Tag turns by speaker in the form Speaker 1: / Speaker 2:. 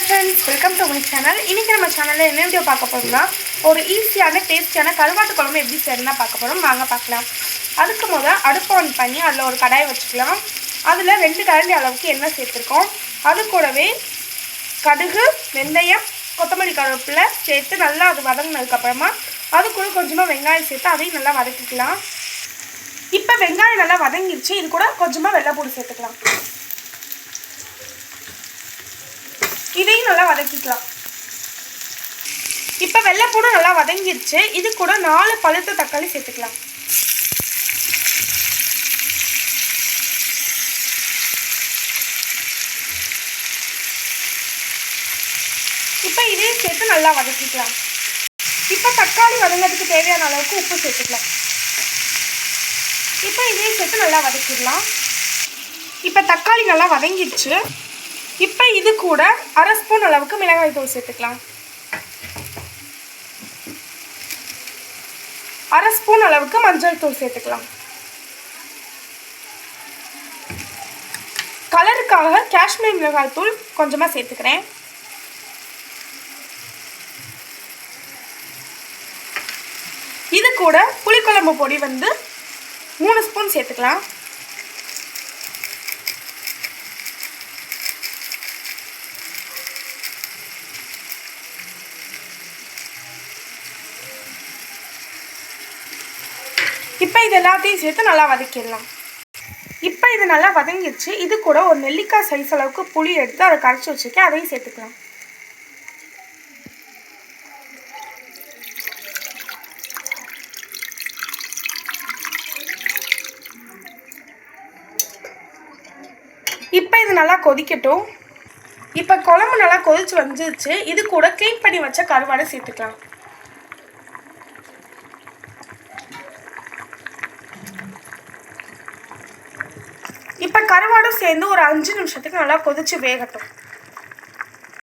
Speaker 1: friends, welcome to my channel. இன்னைக்கு நம்ம சேனல்ல என்ன வீடியோ பார்க்க போறோம்னா ஒரு ஈஸியான டேஸ்டியான கருவாட்டு குழம்பு எப்படி செய்யணும்னு பார்க்க போறோம். வாங்க பார்க்கலாம். அதுக்கு முதல்ல அடுப்பு ஆன் பண்ணி அதுல ஒரு கடாய் வச்சுக்கலாம். அதுல 2 கரண்டி அளவுக்கு எண்ணெய் சேர்த்துறோம். அது கூடவே கடுகு, வெந்தயம், கொத்தமல்லி கருவேப்பிலை சேர்த்து நல்லா அது வதங்கினதுக்கு அப்புறமா அது கூட கொஞ்சமா வெங்காயம் சேர்த்து அதையும் நல்லா வதக்கிக்கலாம். இப்போ வெங்காயம் நல்லா வதங்கிருச்சு. இது கூட கொஞ்சமா வெள்ளைப்பூடு சேர்த்துக்கலாம். இதையும் நல்லா வதக்கிக்கலாம். இப்போ வெள்ளைப்பூடு நல்லா வதங்கிருச்சு. இது கூட 4 பழுத்த தக்காளி சேர்த்துக்கலாம். இப்போ இதையும் சேர்த்து நல்லா வதக்கிக்கலாம். இப்போ தக்காளி வதங்கிறதுக்கு தேவையான அளவுக்கு உப்பு சேர்த்துக்கலாம். இப்போ இதையும் சேர்த்து நல்லா வதக்கிடலாம். இப்போ தக்காளி நல்லா வதங்கிடுச்சு. இப்போ இது கூட 1/2 ஸ்பூன் அளவுக்கு மிளகாய் தூள் சேர்த்துக்கலாம். 1/2 ஸ்பூன் அளவுக்கு மஞ்சள் தூள் சேர்த்துக்கலாம். கலருக்காக காஷ்மீர் மிளகாய் தூள் கொஞ்சமாக சேர்த்துக்கிறேன். இது கூட புளிக்குழம்பு பொடி 3 ஸ்பூன் சேர்த்துக்கலாம். இப்போ இது எல்லாத்தையும் சேர்த்து நல்லா வதக்கிடலாம். இப்போ இது நல்லா வதங்கிடுச்சு. இது கூட ஒரு நெல்லிக்காய் சைஸ் அளவுக்கு புளி எடுத்து அதை கரைச்சி வச்சுருக்கேன். அதையும் சேர்த்துக்கலாம். இப்போ இது நல்லா கொதிக்கட்டும். இப்போ குழம்பு நல்லா கொதிச்சு வந்துருச்சு. இது கூட க்ளீன் பண்ணி வச்ச கருவாடை சேர்த்துக்கலாம். இப்போ கருவாடும் சேர்ந்து ஒரு 5 நிமிஷத்துக்கு நல்லா கொதிச்சு வேகட்டும்.